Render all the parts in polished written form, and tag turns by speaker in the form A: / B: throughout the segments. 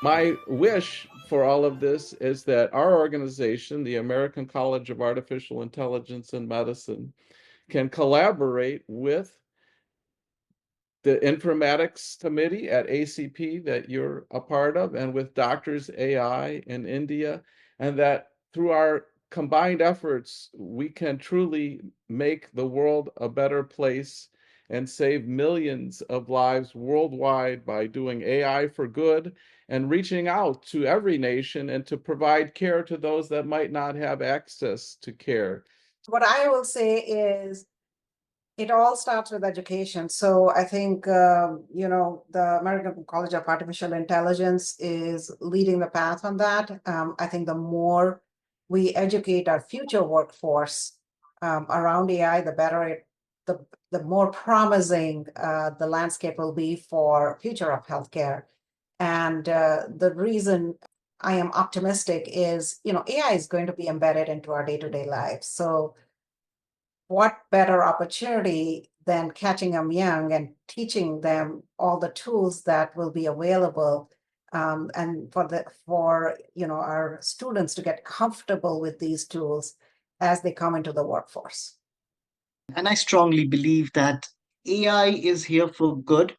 A: My wish for all of this is that our organization, the American College of Artificial Intelligence and Medicine, can collaborate with the Informatics Committee at ACP that you're a part of, and with Doctors AI in India, and that through our combined efforts, we can truly make the world a better place and save millions of lives worldwide by doing AI for good and reaching out to every nation and to provide care to those that might not have access to care.
B: What I will say is it all starts with education. So I think, the American College of Artificial Intelligence is leading the path on that. I think the more we educate our future workforce around AI, the better the more promising the landscape will be for future of healthcare. And the reason I am optimistic is, AI is going to be embedded into our day-to-day lives. So what better opportunity than catching them young and teaching them all the tools that will be available, and for our students to get comfortable with these tools as they come into the workforce.
C: And I strongly believe that AI is here for good,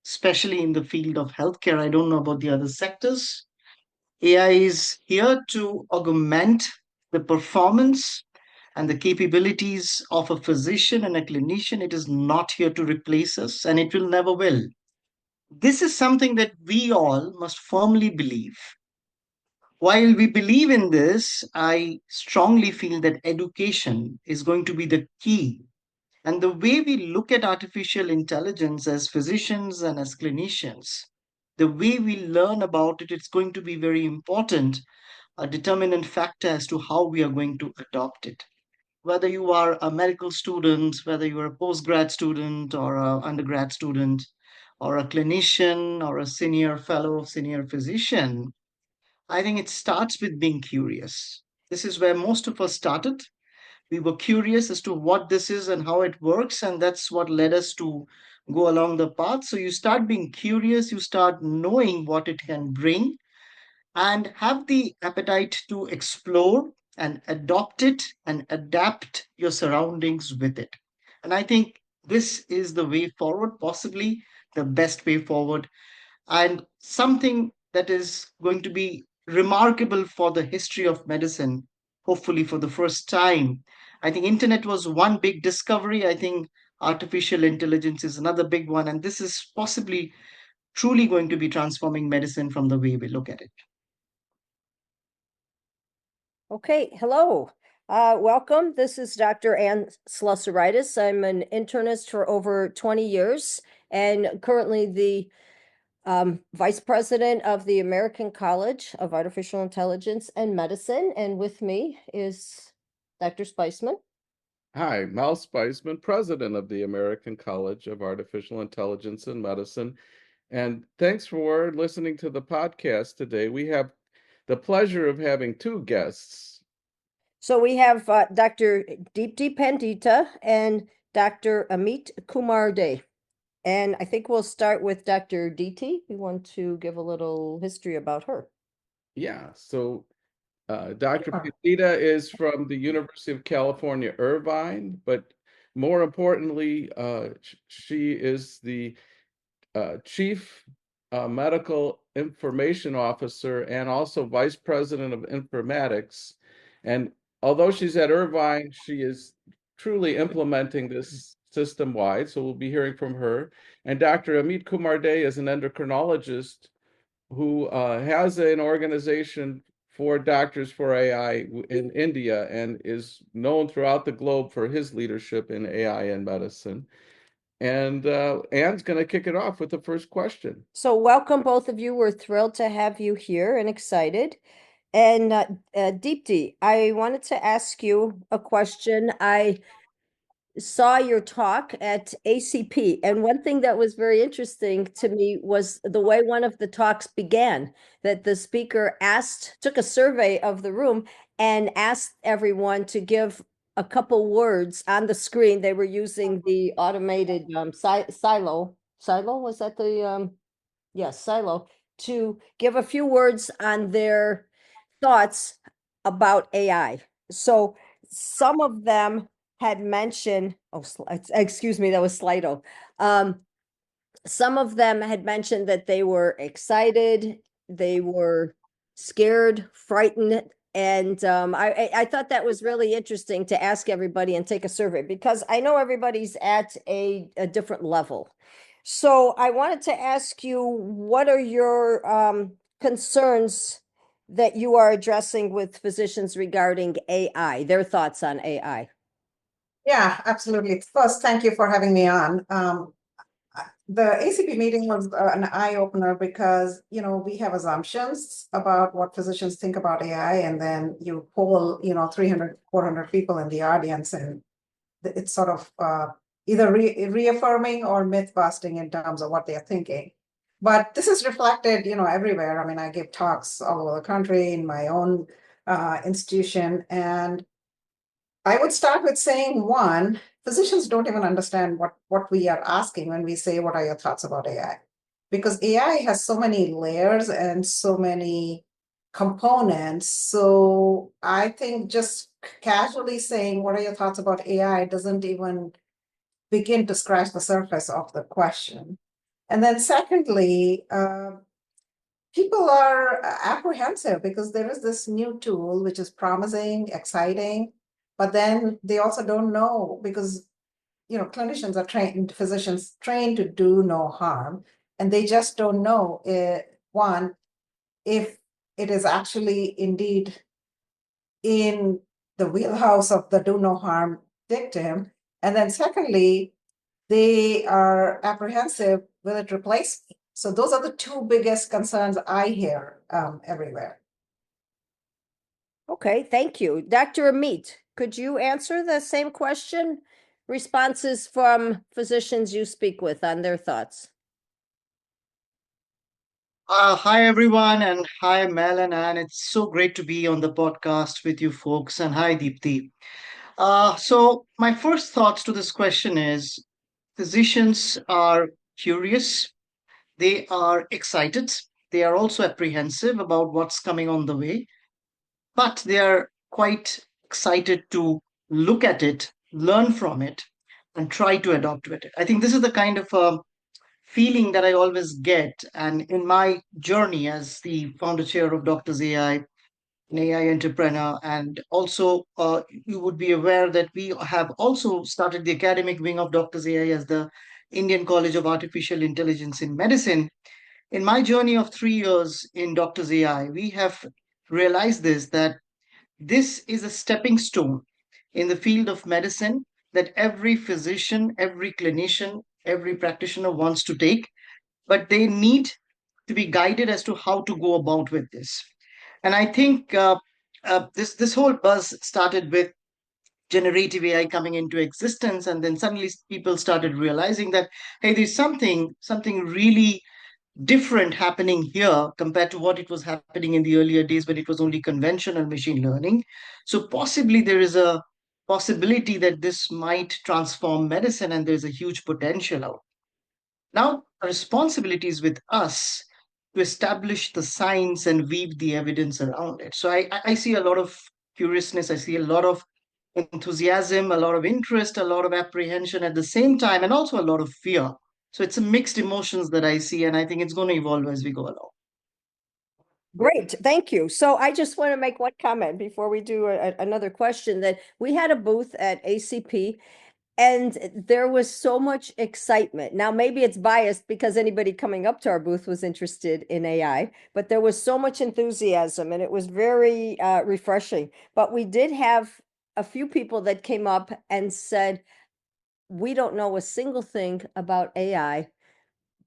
C: especially in the field of healthcare. I don't know about the other sectors. AI is here to augment the performance and the capabilities of a physician and a clinician. It is not here to replace us, and it will never will. This is something that we all must firmly believe. While we believe in this, I strongly feel that education is going to be the key. And the way we look at artificial intelligence as physicians and as clinicians, the way we learn about it, it's going to be very important, a determinant factor as to how we are going to adopt it. Whether you are a medical student, whether you are a postgrad student or an undergrad student, or a clinician or a senior fellow, senior physician, I think it starts with being curious. This is where most of us started. We were curious as to what this is and how it works, and that's what led us to go along the path. So you start being curious, you start knowing what it can bring, and have the appetite to explore and adopt it and adapt your surroundings with it. And I think this is the way forward, possibly the best way forward, and something that is going to be remarkable for the history of medicine, hopefully for the first time. I think internet was one big discovery. I think artificial intelligence is another big one, and this is possibly truly going to be transforming medicine from the way we look at it.
D: Okay, hello. Welcome. This is Dr. Ann Slasuraitis. I'm an internist for over 20 years and currently the Vice President of the American College of Artificial Intelligence and Medicine. And with me is Dr. Speisman.
A: Hi, Mel Speisman, President of the American College of Artificial Intelligence and Medicine. And thanks for listening to the podcast today. We have the pleasure of having two guests.
D: So we have Dr. Deepti Pandita and Dr. Amit Kumar Dey. And I think we'll start with Dr. Deepti. We want to give a little history about her.
A: Yeah, so Dr. Pandita is from the University of California, Irvine, but more importantly, she is the Chief Medical Information Officer and also Vice President of Informatics. And although she's at Irvine, she is truly implementing this system-wide, so we'll be hearing from her. And Dr. Amit Kumar Dey is an endocrinologist who has an organization for Doctors for AI in India and is known throughout the globe for his leadership in AI and medicine. And Ann's going to kick it off with the first question.
D: So welcome, both of you. We're thrilled to have you here and excited. And Deepti, I wanted to ask you a question. I saw your talk at ACP, and one thing that was very interesting to me was the way one of the talks began, that the speaker took a survey of the room and asked everyone to give a couple words on the screen. They were using the automated Silo. Silo, was that the yes, Silo. to give a few words on their thoughts about AI. So some of them had mentioned, excuse me, that was Slido. Some of them had mentioned that they were excited, they were scared, frightened, and I thought that was really interesting to ask everybody and take a survey because I know everybody's at a different level. So I wanted to ask you, what are your concerns that you are addressing with physicians regarding AI, their thoughts on AI?
B: Yeah, absolutely. First, thank you for having me on. The ACP meeting was an eye-opener because, we have assumptions about what physicians think about AI, and then you poll, 300, 400 people in the audience, and it's sort of either reaffirming or myth busting in terms of what they're thinking. But this is reflected, everywhere. I mean, I give talks all over the country in my own institution, and I would start with saying, one, physicians don't even understand what we are asking when we say, what are your thoughts about AI? Because AI has so many layers and so many components. So I think just casually saying, what are your thoughts about AI doesn't even begin to scratch the surface of the question. And then secondly, people are apprehensive because there is this new tool which is promising, exciting, but then they also don't know because clinicians are trained, physicians trained to do no harm, and they just don't know one, if it is actually indeed in the wheelhouse of the do no harm victim, and then secondly, they are apprehensive, will it replace me? So those are the two biggest concerns I hear everywhere.
D: Okay, thank you. Dr. Amit, could you answer the same question? Responses from physicians you speak with on their thoughts.
C: Hi, everyone, and hi, Mel and Anne. It's so great to be on the podcast with you folks. And hi, Deepti. So, my first thoughts to this question is physicians are curious, they are excited, they are also apprehensive about what's coming on the way, but they are quite excited to look at it, learn from it, and try to adopt with it. I think this is the kind of feeling that I always get. And in my journey as the founder chair of Doctors AI, an AI entrepreneur, and also you would be aware that we have also started the academic wing of Doctors AI as the Indian College of Artificial Intelligence in Medicine. In my journey of 3 years in Doctors AI, we have realized this that this is a stepping stone in the field of medicine that every physician, every clinician, every practitioner wants to take, but they need to be guided as to how to go about with this. And I think this whole buzz started with generative AI coming into existence, and then suddenly people started realizing that hey, there's something really different happening here compared to what it was happening in the earlier days when it was only conventional machine learning. So possibly there is a possibility that this might transform medicine, and there's a huge potential out. Now, our responsibility is with us to establish the science and weave the evidence around it. So I see a lot of curiousness, I see a lot of enthusiasm, a lot of interest, a lot of apprehension at the same time, and also a lot of fear. So it's a mixed emotions that I see, and I think it's going to evolve as we go along.
D: Great, thank you. So I just want to make one comment before we do another question, that we had a booth at ACP and there was so much excitement. Now, maybe it's biased because anybody coming up to our booth was interested in AI, but there was so much enthusiasm and it was very refreshing. But we did have a few people that came up and said, we don't know a single thing about AI,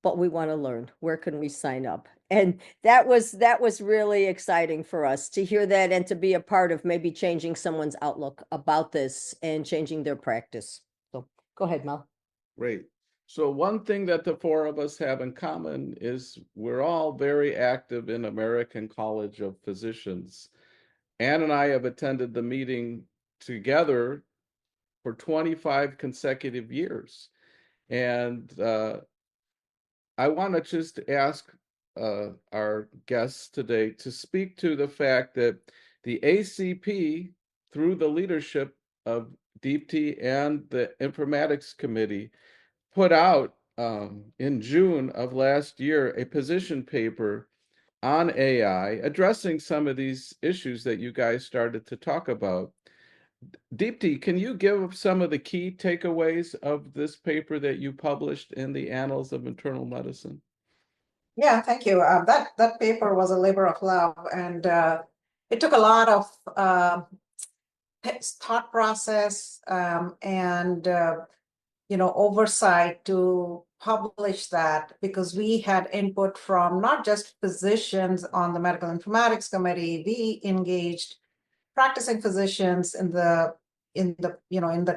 D: but we want to learn. Where can we sign up? And that was really exciting for us to hear that and to be a part of maybe changing someone's outlook about this and changing their practice. So go ahead, Mel.
A: Great. So one thing that the four of us have in common is we're all very active in American College of Physicians. Ann and I have attended the meeting together for 25 consecutive years. And I want to just ask our guests today to speak to the fact that the ACP, through the leadership of Deepti and the Informatics Committee, put out in June of last year a position paper on AI addressing some of these issues that you guys started to talk about. Deepti, can you give some of the key takeaways of this paper that you published in the Annals of Internal Medicine?
B: Yeah, thank you. That paper was a labor of love, and it took a lot of thought process and oversight to publish that, because we had input from not just physicians on the medical informatics committee. We engaged practicing physicians in the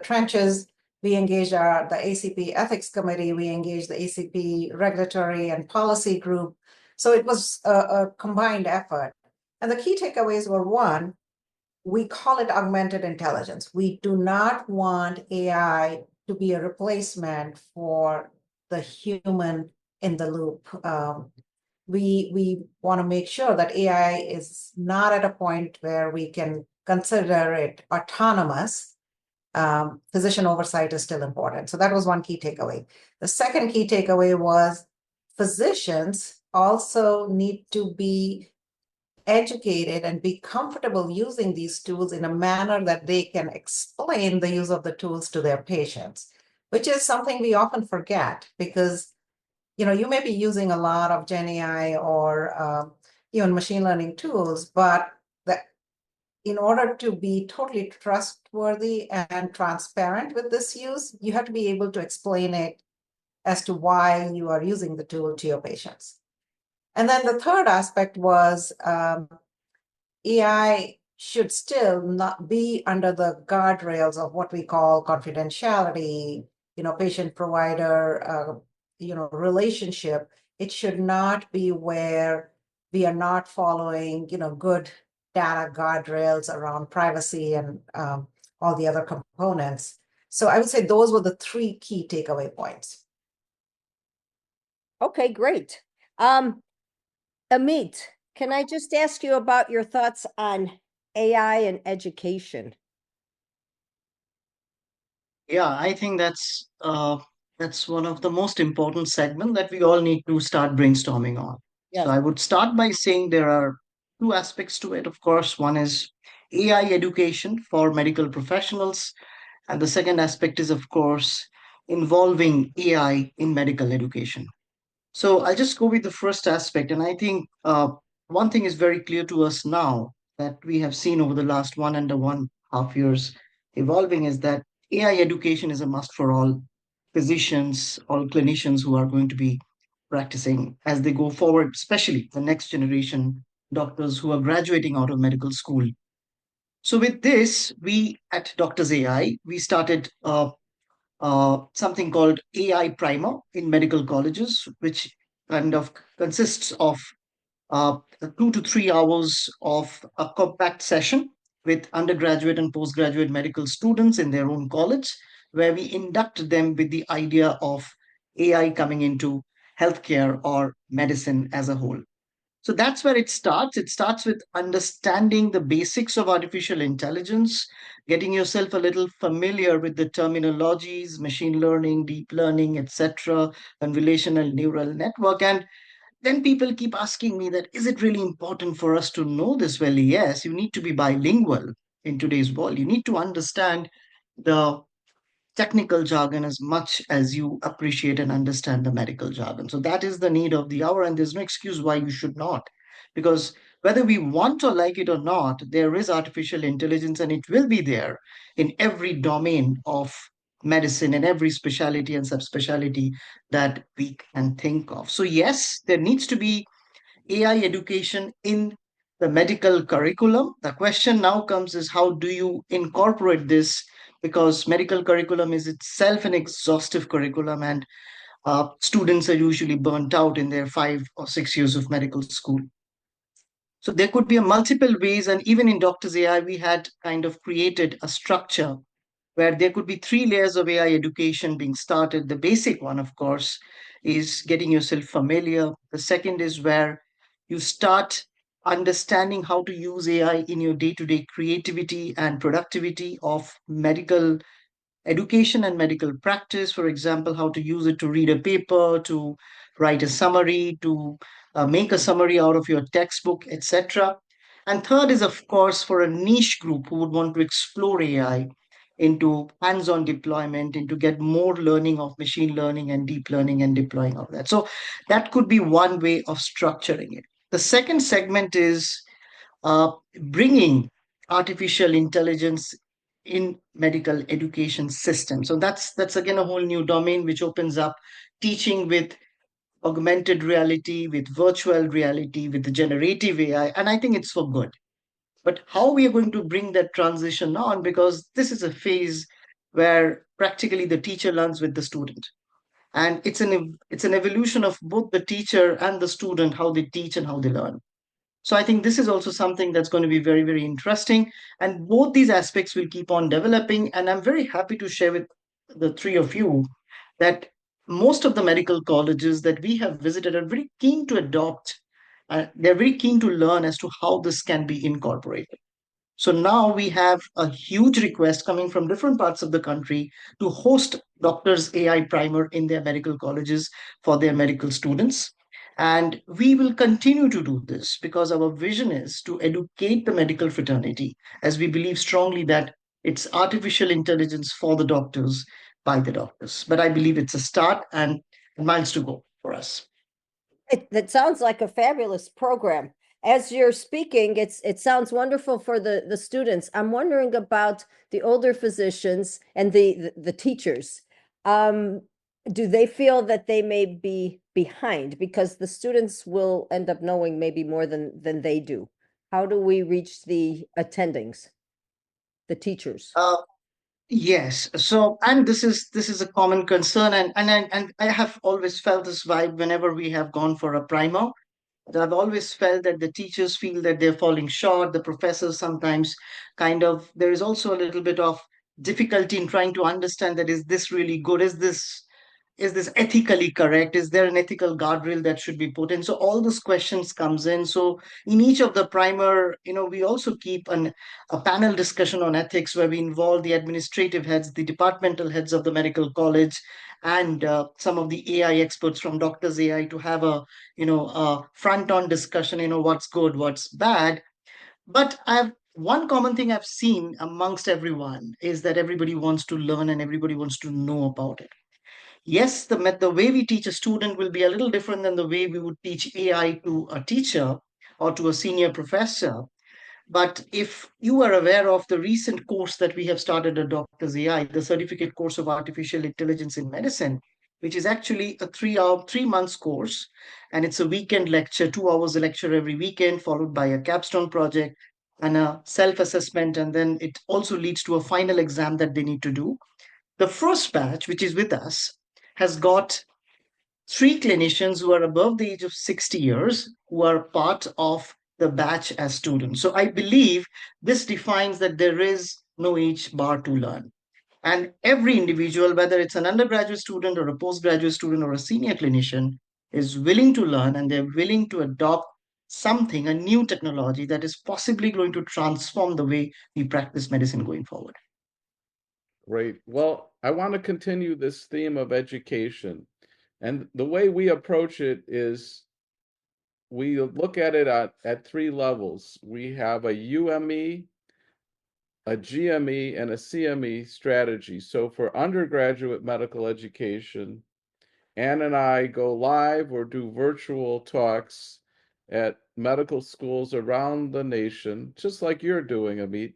B: trenches. We engaged the ACP ethics committee. We engaged the ACP regulatory and policy group. So it was a combined effort. And the key takeaways were: one, we call it augmented intelligence. We do not want AI to be a replacement for the human in the loop. We want to make sure that AI is not at a point where we can consider it autonomous. Physician oversight is still important. So that was one key takeaway. The second key takeaway was physicians also need to be educated and be comfortable using these tools in a manner that they can explain the use of the tools to their patients, which is something we often forget, because you may be using a lot of Gen AI or even machine learning tools, but in order to be totally trustworthy and transparent with this use, you have to be able to explain it as to why you are using the tool to your patients. And then the third aspect was AI should still not be under the guardrails of what we call confidentiality, patient-provider, relationship. It should not be where we are not following, good data guardrails around privacy and all the other components. So I would say those were the three key takeaway points.
D: Okay, great. Amit, can I just ask you about your thoughts on AI and education?
C: Yeah, I think that's one of the most important segment that we all need to start brainstorming on.
D: Yes.
C: So I would start by saying there are two aspects to it. Of course, one is AI education for medical professionals, and the second aspect is, of course, involving AI in medical education. So I'll just go with the first aspect. And I think one thing is very clear to us now that we have seen over the last 1.5 years evolving is that AI education is a must for all physicians, all clinicians who are going to be practicing as they go forward, especially the next generation doctors who are graduating out of medical school. So with this, we at Doctors AI, we started something called AI Primer in medical colleges, which kind of consists of 2 to 3 hours of a compact session with undergraduate and postgraduate medical students in their own college, where we induct them with the idea of AI coming into healthcare or medicine as a whole. So that's where it starts. It starts with understanding the basics of artificial intelligence, getting yourself a little familiar with the terminologies, machine learning, deep learning, etc., convolutional neural network. And then people keep asking me that, is it really important for us to know this? Well, yes, you need to be bilingual in today's world. You need to understand the technical jargon as much as you appreciate and understand the medical jargon. So that is the need of the hour, and there's no excuse why you should not. Because whether we want or like it or not, there is artificial intelligence, and it will be there in every domain of medicine and every specialty and subspecialty that we can think of. So, yes, there needs to be AI education in the medical curriculum. The question now comes is how do you incorporate this? Because medical curriculum is itself an exhaustive curriculum, and students are usually burnt out in their 5 or 6 years of medical school. So there could be a multiple ways, and even in Doctors AI, we had kind of created a structure where there could be 3 layers of AI education being started. The basic one, of course, is getting yourself familiar. The second is where you start understanding how to use AI in your day-to-day creativity and productivity of medical education and medical practice. For example, how to use it to read a paper, to write a summary, to make a summary out of your textbook, etc. And third is, of course, for a niche group who would want to explore AI into hands-on deployment, into get more learning of machine learning and deep learning and deploying of that. So that could be one way of structuring it. The second segment is bringing artificial intelligence in medical education systems. So that's again a whole new domain which opens up teaching with augmented reality, with virtual reality, with the generative AI, and I think it's for good. But how we are going to bring that transition on, because this is a phase where practically the teacher learns with the student. And it's an evolution of both the teacher and the student, how they teach and how they learn. So I think this is also something that's going to be very, very interesting. And both these aspects will keep on developing. And I'm very happy to share with the three of you that most of the medical colleges that we have visited are very keen to adopt. They're very keen to learn as to how this can be incorporated. So now we have a huge request coming from different parts of the country to host doctors AI primer in their medical colleges for their medical students. And we will continue to do this because our vision is to educate the medical fraternity, as we believe strongly that it's artificial intelligence for the doctors by the doctors. But I believe it's a start and miles to go for us.
D: That sounds like a fabulous program. As you're speaking, it sounds wonderful for the students. I'm wondering about the older physicians and the teachers. Do they feel that they may be behind because the students will end up knowing maybe more than they do? How do we reach the attendings, the teachers?
C: Yes. So, and this is a common concern, and I have always felt this vibe whenever we have gone for a primer. I've always felt that the teachers feel that they're falling short. The professors sometimes there is also a little bit of difficulty in trying to understand that is this really good? Is this ethically correct? Is there an ethical guardrail that should be put in? So all those questions comes in. So in each of the primer, we also keep a panel discussion on ethics where we involve the administrative heads, the departmental heads of the medical college, and some of the AI experts from Doctors AI to have a front-on discussion. What's good, what's bad. But one common thing I've seen amongst everyone is that everybody wants to learn and everybody wants to know about it. Yes, the way we teach a student will be a little different than the way we would teach AI to a teacher or to a senior professor. But if you are aware of the recent course that we have started at Doctors AI, the certificate course of artificial intelligence in medicine, which is actually a 3 months course, and it's a weekend lecture, 2 hours a lecture every weekend, followed by a capstone project and a self-assessment, and then it also leads to a final exam that they need to do. The first batch, which is with us, has got 3 clinicians who are above the age of 60 years who are part of the batch as students. So I believe this defines that there is no age bar to learn. And every individual, whether it's an undergraduate student or a postgraduate student or a senior clinician, is willing to learn and they're willing to adopt something, a new technology that is possibly going to transform the way we practice medicine going forward.
A: Great. Well, I want to continue this theme of education. And the way we approach it is we look at it at 3 levels. We have a UME, a GME, and a CME strategy. So for undergraduate medical education, Ann and I go live or do virtual talks at medical schools around the nation, just like you're doing, Amit.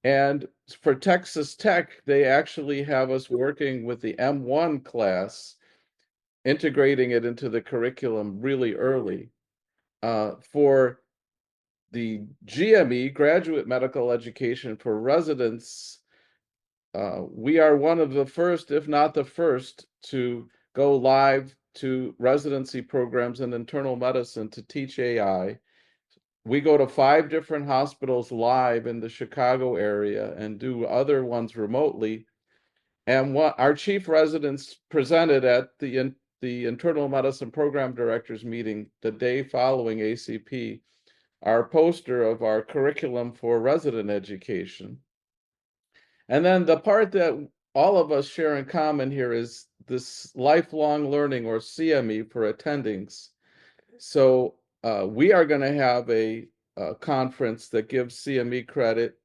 A: And for Texas Tech, they actually have us working with the M1 class, integrating it into the curriculum really early. For the GME, graduate medical education for residents, we are one of the first, if not the first, to go live to residency programs in internal medicine to teach AI. we go to 5 different hospitals live in the Chicago area and do other ones remotely. And what our chief residents presented at the internal medicine program directors meeting the day following ACP, our poster of our curriculum for resident education. And then the part that all of us share in common here is this lifelong learning, or CME, for attendings. So we are going to have a conference that gives CME credit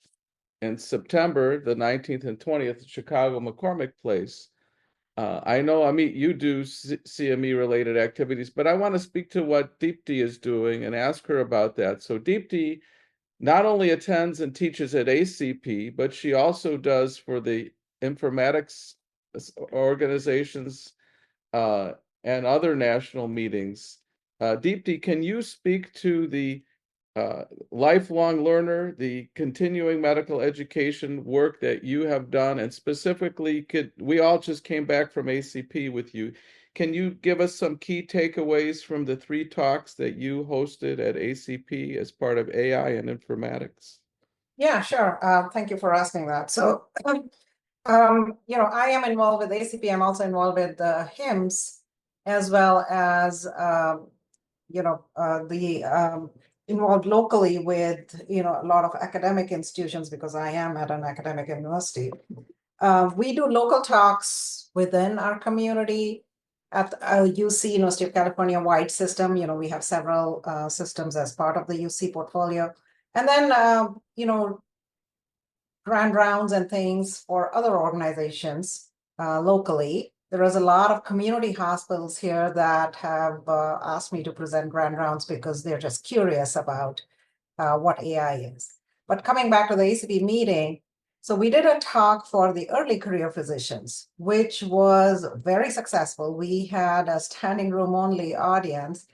A: in September the 19th and 20th at Chicago McCormick Place. I know, Amit, you do CME related activities, but I want to speak to what Deepti is doing and ask her about that. So Deepti not only attends and teaches at ACP, but she also does for the informatics organizations and other national meetings. Deepti, can you speak to the lifelong learner, the continuing medical education work that you have done, and specifically, we all just came back from ACP with you. Can you give us some key takeaways from the 3 talks that you hosted at ACP as part of AI and informatics?
B: Yeah, sure. Thank you for asking that. So, I am involved with ACP. I'm also involved with the HIMSS, as well as, involved locally with, a lot of academic institutions, because I am at an academic university. We do local talks within our community at UC, University of California wide system. We have several systems as part of the UC portfolio. And then, grand rounds and things for other organizations locally. There is a lot of community hospitals here that have asked me to present grand rounds because they're just curious about what AI is. But coming back to the ACP meeting, so we did a talk for the early career physicians, which was very successful. We had a standing room only audience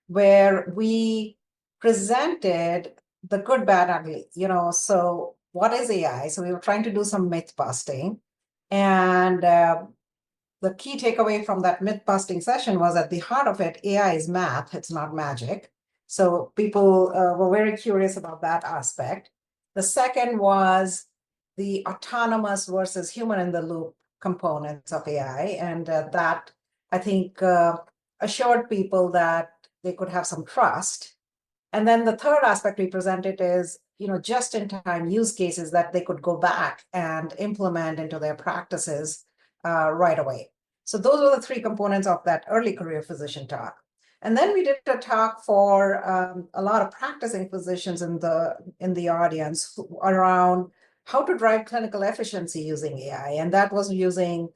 B: where we presented the good, bad, ugly, so what is AI? So we were trying to do some myth busting. And the key takeaway from that myth busting session was, at the heart of it, AI is math, it's not magic. So people were very curious about that aspect. The second was the autonomous versus human in the loop components of AI. And that, I think, assured people that they could have some trust. And then the third aspect we presented is, just-in-time use cases that they could go back and implement into their practices right away. So those were the 3 components of that early career physician talk. And then we did a talk for a lot of practicing physicians in the audience around how to drive clinical efficiency using AI. And that was using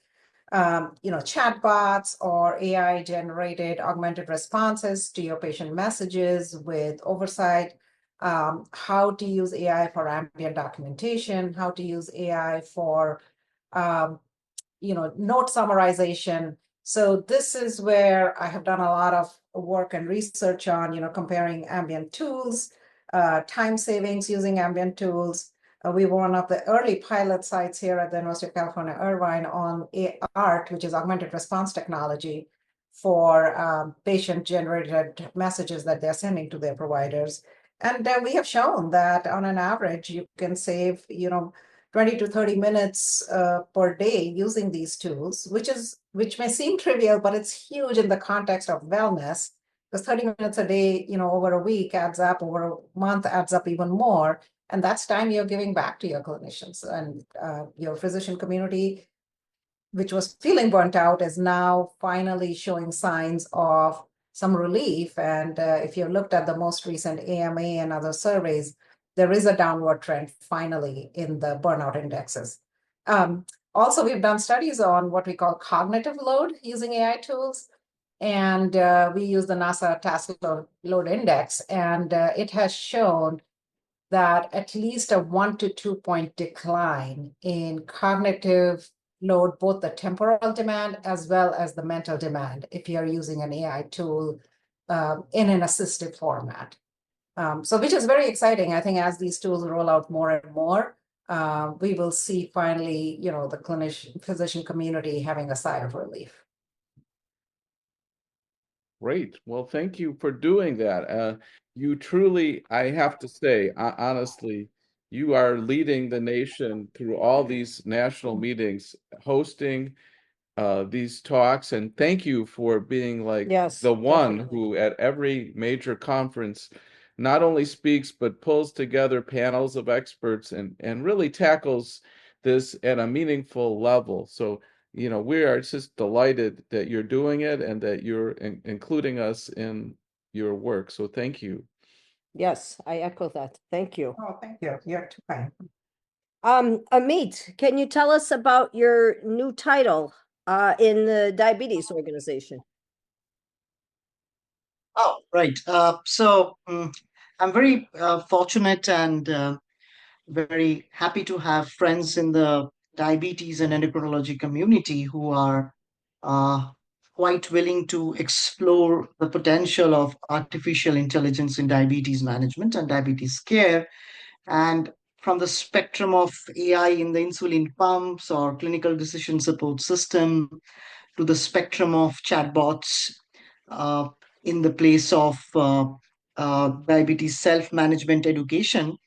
B: chatbots or AI-generated augmented responses to your patient messages with oversight, how to use AI for ambient documentation, how to use AI for, note summarization. So this is where I have done a lot of work and research on, comparing ambient tools, time savings using ambient tools. We were one of the early pilot sites here at the University of California, Irvine on ART, which is augmented response technology for patient-generated messages that they're sending to their providers. And we have shown that on an average, you can save, 20 to 30 minutes per day using these tools, which may seem trivial, but it's huge in the context of wellness, because 30 minutes a day, over a week adds up, over a month adds up even more. And that's time you're giving back to your clinicians and your physician community, which was feeling burnt out, is now finally showing signs of some relief. And if you looked at the most recent AMA and other surveys, there is a downward trend finally in the burnout indexes. Also, we've done studies on what we call cognitive load using AI tools. And we use the NASA Task Load Index, and it has shown that at least a 1 to 2 point decline in cognitive load, both the temporal demand as well as the mental demand, if you're using an AI tool in an assistive format. So which is very exciting. I think as these tools roll out more and more, we will see finally, the physician community having a sigh of relief.
A: Great. Well, thank you for doing that. you truly, I have to say, honestly, you are leading the nation through all these national meetings, hosting these talks, and thank you for being like
D: Yes,
A: the one
D: definitely.
A: who at every major conference not only speaks but pulls together panels of experts and really tackles this at a meaningful level. So, you know, we are just delighted that you're doing it and that you're including us in your work. So thank you.
D: Yes, I echo that. Thank you.
B: Oh, thank you. You're too kind.
D: Amit, can you tell us about your new title in the diabetes organization?
C: Oh, right. I'm very fortunate and very happy to have friends in the diabetes and endocrinology community who are uh, quite willing to explore the potential of artificial intelligence in diabetes management and diabetes care. And from the spectrum of AI in the insulin pumps or clinical decision support system to the spectrum of chatbots uh, in the place of diabetes self management education,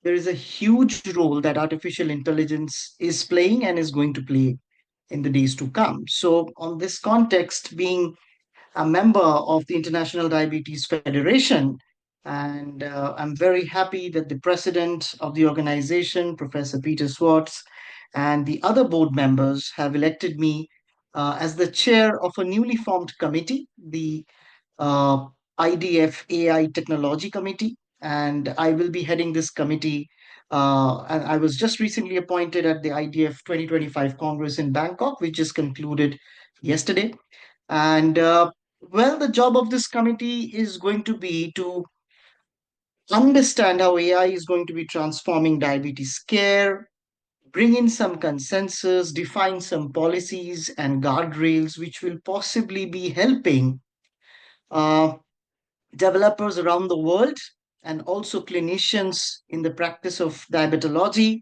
C: there is a huge role that artificial intelligence is playing and is going to play in the days to come. So, on this context, being a member of the International Diabetes Federation, and I'm very happy that the president of the organization, Professor Peter Swartz, and the other board members have elected me as the chair of a newly formed committee, the uh, IDF AI Technology Committee, and I will be heading this committee. And I was just recently appointed at the IDF 2025 Congress in Bangkok, which just concluded yesterday. And well, the job of this committee is going to be to understand how AI is going to be transforming diabetes care, bring in some consensus, define some policies and guardrails which will possibly be helping uh, developers around the world and also clinicians in the practice of diabetology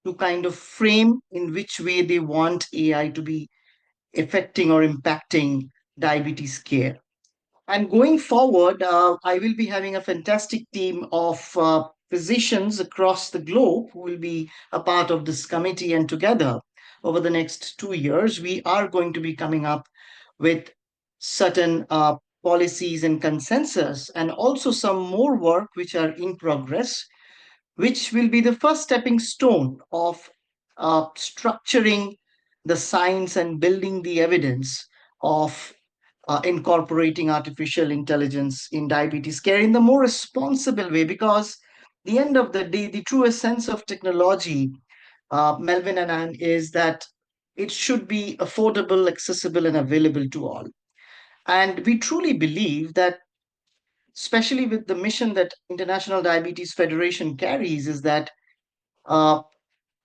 C: to kind of frame in which way they want AI to be affecting or impacting diabetes care. And going forward, I will be having a fantastic team of physicians across the globe who will be a part of this committee. And together, over the next 2 years, we are going to be coming up with certain policies and consensus, and also some more work which are in progress, which will be the first stepping stone of structuring the science and building the evidence of incorporating artificial intelligence in diabetes care in the more responsible way. Because the end of the day, the truest sense of technology, Melvin and Anne, is that it should be affordable, accessible, and available to all. And we truly believe that, especially with the mission that International Diabetes Federation carries, is that uh,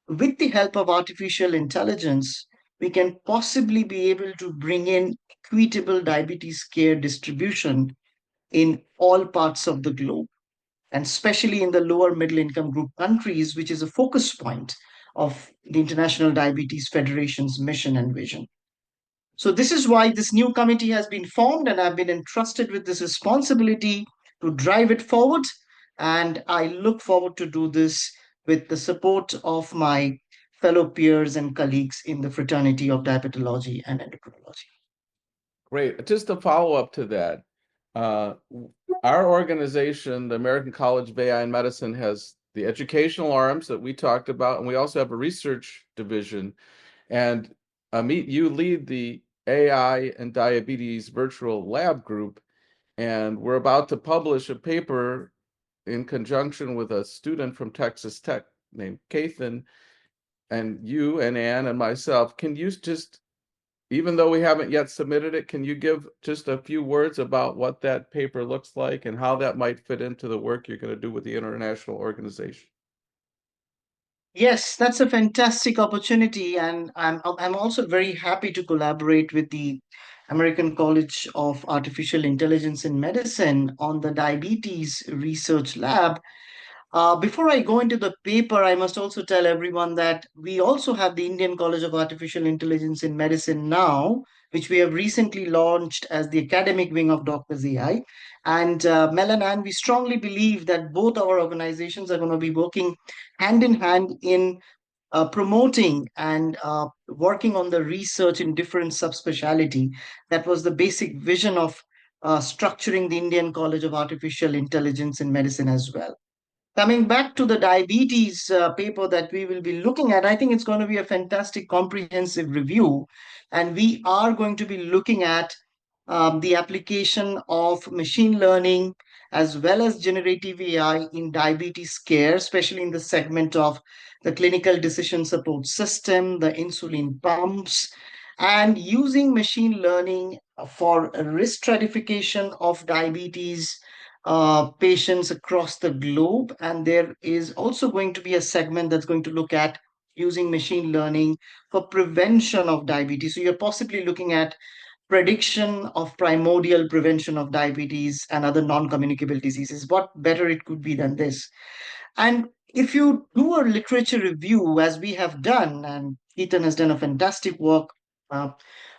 C: with the help of artificial intelligence, we can possibly be able to bring in equitable diabetes care distribution in all parts of the globe, and especially in the lower middle income group countries, which is a focus point of the International Diabetes Federation's mission and vision. So, this is why this new committee has been formed, and I've been entrusted with this responsibility to drive it forward. And I look forward to do this with the support of my fellow peers and colleagues in the fraternity of diabetology and endocrinology.
A: Great. Just a follow up to that. Our organization, the American College of AI and Medicine, has the educational arms that we talked about, and we also have a research division. And Amit, you lead the AI and Diabetes Virtual Lab Group, and we're about to publish a paper in conjunction with a student from Texas Tech named Kathan, and you and Anne and myself. Can you just, even though we haven't yet submitted it, can you give just a few words about what that paper looks like and how that might fit into the work you're going to do with the international organization?
C: Yes, that's a fantastic opportunity, and I'm also very happy to collaborate with the American College of Artificial Intelligence in Medicine on the diabetes research lab. Before I go into the paper, I must also tell everyone that we also have the Indian College of Artificial Intelligence in Medicine now, which we have recently launched as the academic wing of Doctors AI. And Mel and Anne, we strongly believe that both our organizations are going to be working hand in hand in promoting and working on the research in different subspecialty. That was the basic vision of structuring the Indian College of Artificial Intelligence in Medicine as well. Coming back to the diabetes paper that we will be looking at, I think it's going to be a fantastic comprehensive review. And we are going to be looking at the application of machine learning as well as generative AI in diabetes care, especially in the segment of the clinical decision support system, the insulin pumps, and using machine learning for risk stratification of diabetes patients across the globe. And there is also going to be a segment that's going to look at using machine learning for prevention of diabetes. So you're possibly looking at prediction of primordial prevention of diabetes and other non-communicable diseases. What better it could be than this? And if you do a literature review, as we have done, and Ethan has done a fantastic work uh,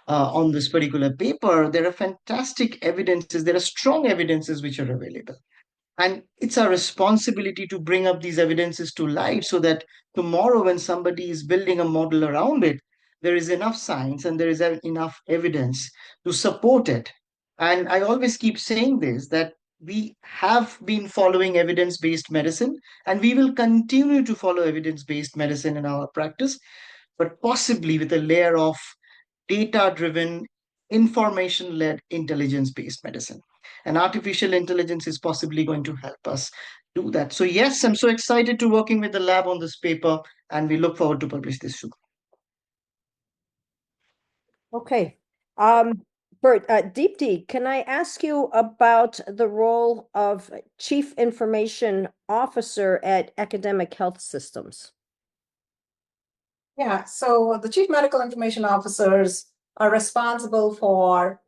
C: on this particular paper, there are fantastic evidences, there are strong evidences which are available. And it's our responsibility to bring up these evidences to light so that tomorrow, when somebody is building a model around it, there is enough science and there is enough evidence to support it. And I always keep saying this, that we have been following evidence based medicine and we will continue to follow evidence based medicine in our practice, but possibly with a layer of data driven, information led, intelligence based medicine. And artificial intelligence is possibly going to help us do that. So, yes, I'm so excited to working with the lab on this paper, and we look forward to publish this soon.
D: Okay. Bert, Deepti, can I ask you about the role of Chief Information Officer at Academic Health Systems?
B: Yeah, so the chief medical information officers are responsible for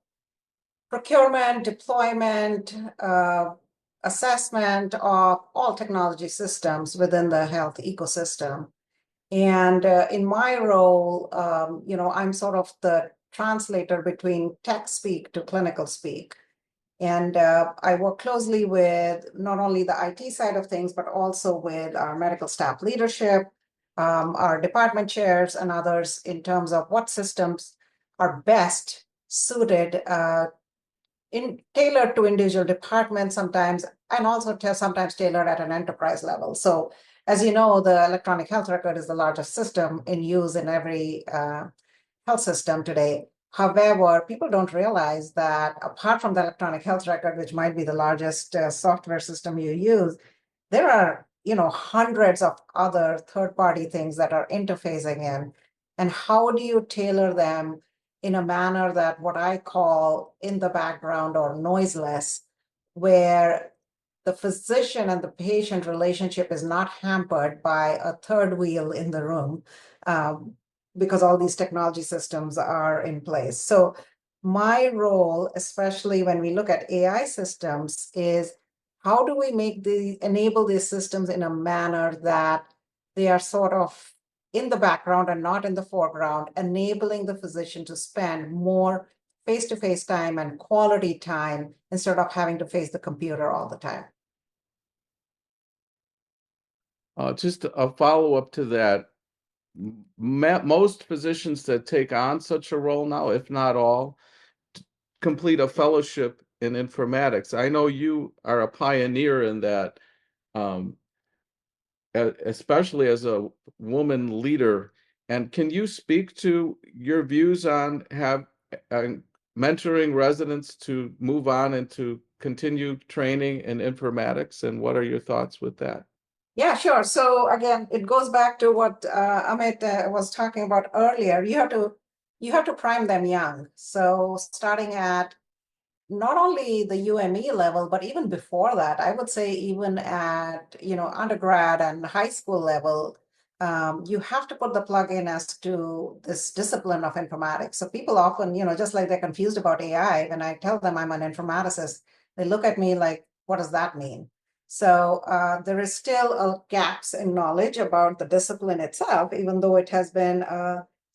B: procurement, deployment, assessment of all technology systems within the health ecosystem. And in my role, I'm sort of the translator between tech speak to clinical speak. And I work closely with not only the IT side of things, but also with our medical staff leadership, our department chairs and others in terms of what systems are best suited tailored to individual departments sometimes, and also sometimes tailored at an enterprise level. So as you know, the electronic health record is the largest system in use in every health system today. However, people don't realize that apart from the electronic health record, which might be the largest software system you use, there are hundreds of other third-party things that are interfacing in. And how do you tailor them in a manner that what I call in the background or noiseless, where the physician and the patient relationship is not hampered by a third wheel in the room, because all these technology systems are in place. So my role, especially when we look at AI systems, is how do we enable these systems in a manner that they are sort of in the background and not in the foreground, enabling the physician to spend more face-to-face time and quality time instead of having to face the computer all the time.
A: Just a follow-up to that. Most physicians that take on such a role now, if not all, complete a fellowship in informatics. I know you are a pioneer in that, especially as a woman leader. And can you speak to your views on mentoring residents to move on and to continue training in informatics? And what are your thoughts with that?
B: Yeah, sure. So again, it goes back to what Amit was talking about earlier. You have to prime them young. So starting at not only the UME level, but even before that, I would say even at undergrad and high school level, you have to put the plug in as to this discipline of informatics. So people often, just like they're confused about AI, when I tell them I'm an informaticist, they look at me like, what does that mean? So there is still gaps in knowledge about the discipline itself, even though it has been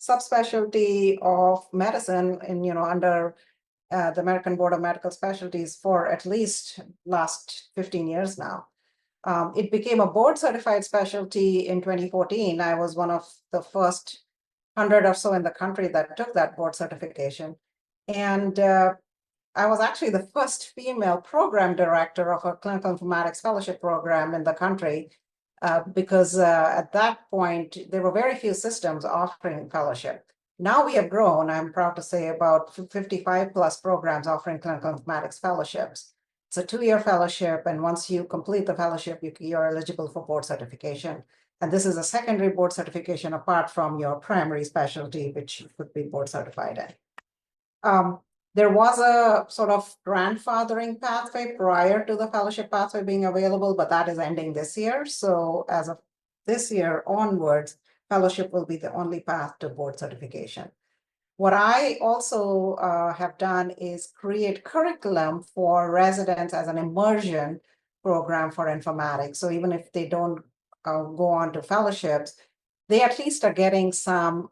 B: subspecialty of medicine in, under the American Board of Medical Specialties for at least last 15 years now. It became a board certified specialty in 2014. I was one of the first 100 or so in the country that took that board certification. And I was actually the first female program director of a clinical informatics fellowship program in the country, because at that point, there were very few systems offering fellowship. Now we have grown, I'm proud to say, about 55 plus programs offering clinical informatics fellowships. It's a 2-year fellowship, and once you complete the fellowship, you're eligible for board certification. And this is a secondary board certification apart from your primary specialty, which you could be board certified in. There was a sort of grandfathering pathway prior to the fellowship pathway being available, but that is ending this year. So as of this year onwards, fellowship will be the only path to board certification. What I also have done is create curriculum for residents as an immersion program for informatics. So even if they don't go on to fellowships, they at least are getting some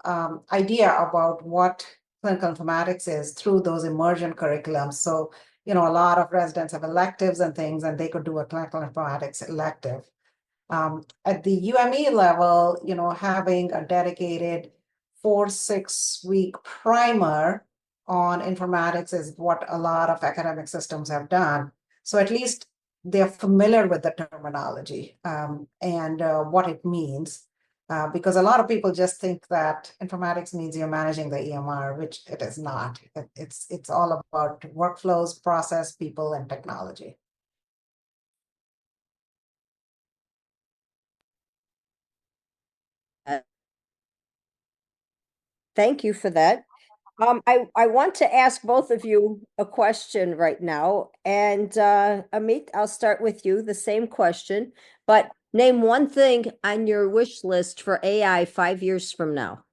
B: idea about what clinical informatics is through those immersion curriculums. So, a lot of residents have electives and things, and they could do a clinical informatics elective. At the UME level, having a dedicated 4-6 week primer on informatics is what a lot of academic systems have done. So at least they're familiar with the terminology and what it means. Because a lot of people just think that informatics means you're managing the EMR, which it is not. It's all about workflows, process, people, and technology.
D: Thank you for that. I want to ask both of you a question right now. And Amit, I'll start with you, the same question. But name one thing on your wish list for AI 5 years from now.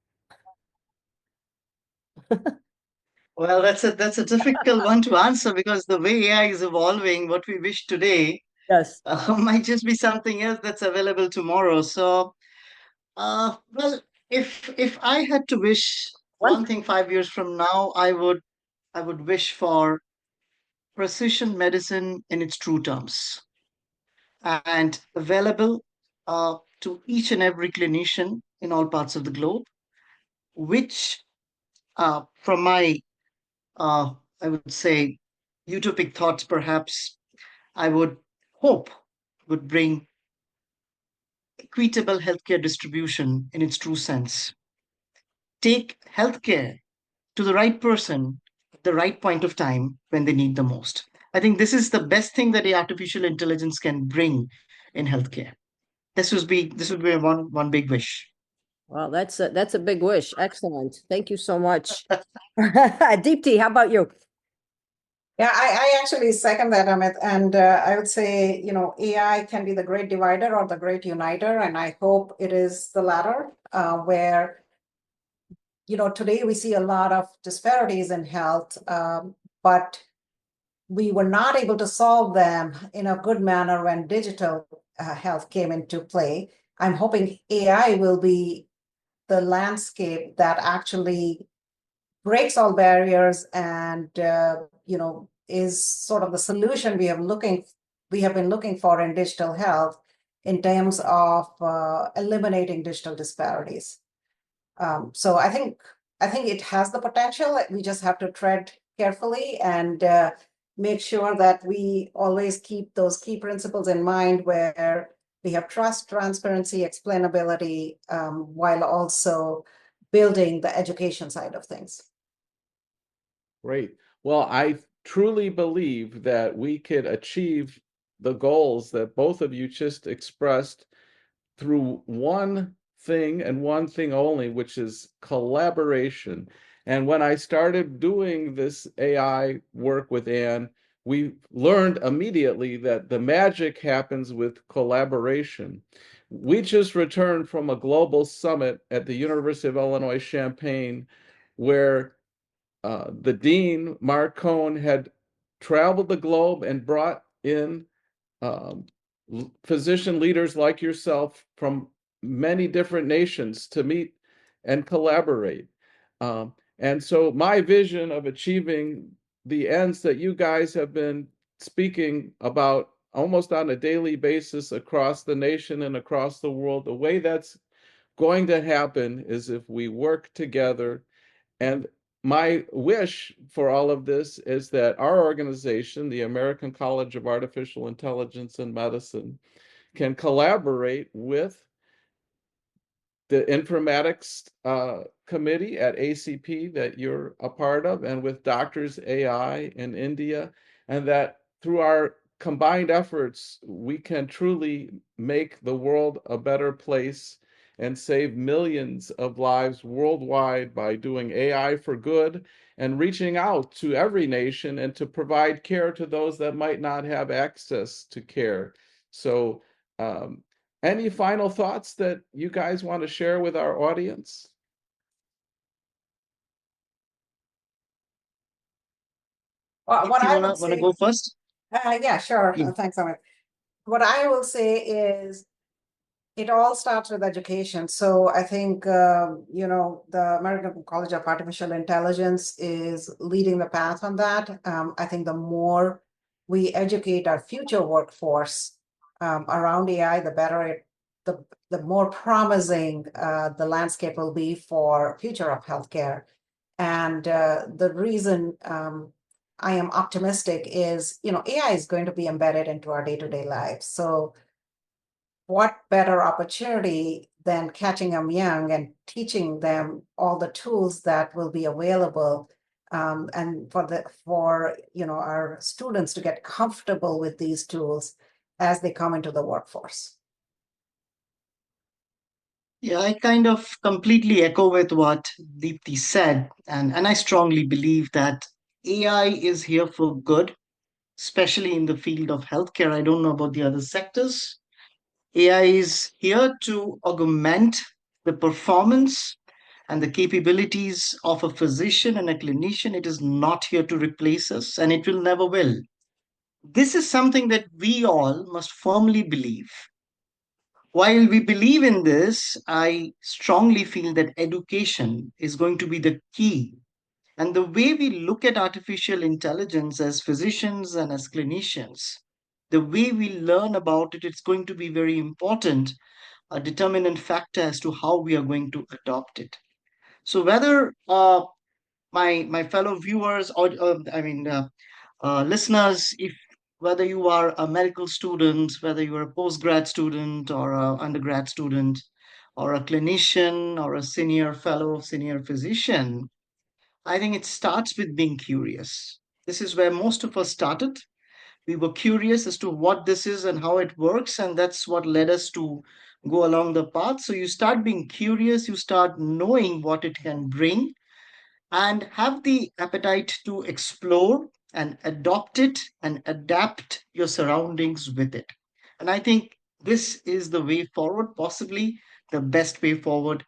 C: Well, that's a difficult one to answer because the way AI is evolving, what we wish today
D: Yes.
C: might just be something else that's available tomorrow. So, well, if I had to wish one thing 5 years from now, I would wish for precision medicine in its true terms and available to each and every clinician in all parts of the globe, which, from my, I would say, utopic thoughts, perhaps, I would hope would bring equitable healthcare distribution in its true sense. Take healthcare to the right person at the right point of time when they need the most. I think this is the best thing that the artificial intelligence can bring in healthcare. This would be one big wish.
D: Well, that's a big wish. Excellent. Thank you so much. Deepti, how about you?
B: Yeah, I actually second that, Amit. And I would say, AI can be the great divider or the great uniter. And I hope it is the latter, where, today we see a lot of disparities in health, but we were not able to solve them in a good manner when digital health came into play. I'm hoping AI will be the landscape that actually breaks all barriers and is sort of the solution we have been looking for in digital health in terms of eliminating digital disparities. So I think it has the potential. We just have to tread carefully and make sure that we always keep those key principles in mind, where we have trust, transparency, explainability, while also building the education side of things.
A: Great. Well, I truly believe that we could achieve the goals that both of you just expressed through one thing and one thing only, which is collaboration. And when I started doing this AI work with Anne, we learned immediately that the magic happens with collaboration. We just returned from a global summit at the University of Illinois Champaign, where the dean, Mark Cohn, had traveled the globe and brought in physician leaders like yourself from many different nations to meet and collaborate. And so my vision of achieving the ends that you guys have been speaking about almost on a daily basis across the nation and across the world, the way that's going to happen is if we work together. And my wish for all of this is that our organization, the American College of Artificial Intelligence and Medicine, can collaborate with the informatics committee at ACP that you're a part of, and with Doctors AI in India, and that through our combined efforts, we can truly make the world a better place and save millions of lives worldwide by doing AI for good and reaching out to every nation and to provide care to those that might not have access to care. So, any final thoughts that you guys want to share with our audience?
B: Well, what I would
C: Want to
B: say,
C: go first?
B: yeah, sure.
C: Yeah.
B: Thanks, Amit. What I will say is it all starts with education. So I think, the American College of Artificial Intelligence is leading the path on that. I think the more we educate our future workforce around AI, the better the more promising the landscape will be for future of healthcare. And the reason I am optimistic is, AI is going to be embedded into our day-to-day lives. So what better opportunity than catching them young and teaching them all the tools that will be available, and for our students to get comfortable with these tools as they come into the workforce.
C: Yeah, I kind of completely echo with what Deepti said, and I strongly believe that AI is here for good, especially in the field of healthcare. I don't know about the other sectors. AI is here to augment the performance and the capabilities of a physician and a clinician. It is not here to replace us, and it will never will. This is something that we all must firmly believe. While we believe in this, I strongly feel that education is going to be the key. And the way we look at artificial intelligence as physicians and as clinicians, the way we learn about it, it's going to be very important, a determinant factor as to how we are going to adopt it. So whether my fellow viewers or listeners, if whether you are a medical student, whether you are a postgrad student or an undergrad student, or a clinician or a senior fellow, senior physician, I think it starts with being curious. This is where most of us started. We were curious as to what this is and how it works, and that's what led us to go along the path. So you start being curious, you start knowing what it can bring, and have the appetite to explore and adopt it and adapt your surroundings with it. And I think this is the way forward, possibly the best way forward,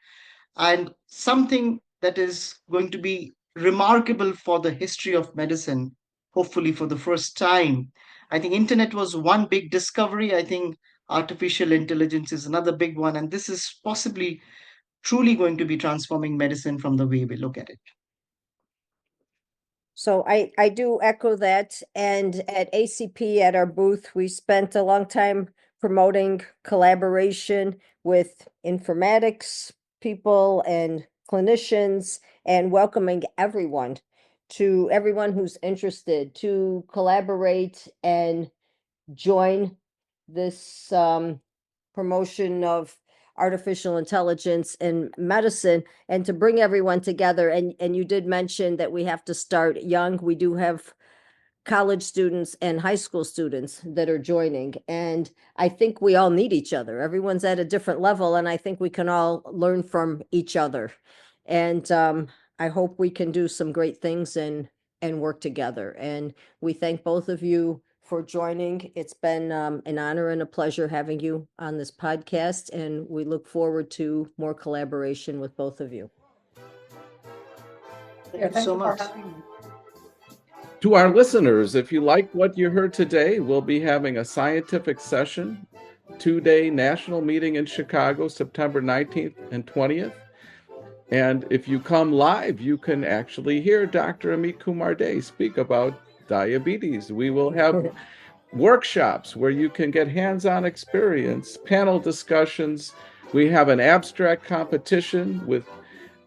C: and something that is going to be remarkable for the history of medicine, hopefully for the first time. I think internet was one big discovery. I think artificial intelligence is another big one, and this is possibly truly going to be transforming medicine from the way we look at it.
D: So I do echo that. And at ACP, at our booth, we spent a long time promoting collaboration with informatics people and clinicians, and welcoming everyone who's interested to collaborate and join this promotion of artificial intelligence in medicine, and to bring everyone together. And you did mention that we have to start young. We do have college students and high school students that are joining, and I think we all need each other. Everyone's at a different level, and I think we can all learn from each other. And I hope we can do some great things and work together. And we thank both of you for joining. It's been an honor and a pleasure having you on this podcast, and we look forward to more collaboration with both of you.
C: Thank you so much.
A: To our listeners, if you like what you heard today, we'll be having a scientific session, 2-day national meeting in Chicago, September 19th and 20th. And if you come live, you can actually hear Dr. Amit Kumar Dey speak about diabetes. We will have workshops where you can get hands-on experience, panel discussions. We have an abstract competition with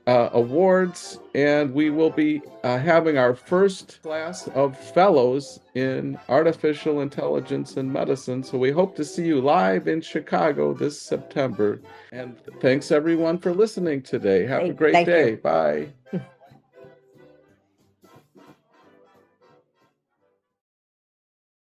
A: awards, and we will be having our first class of fellows in artificial intelligence and medicine. So we hope to see you live in Chicago this September. And thanks everyone for listening today. Have a great
D: Thank
A: day.
D: you.
A: Bye.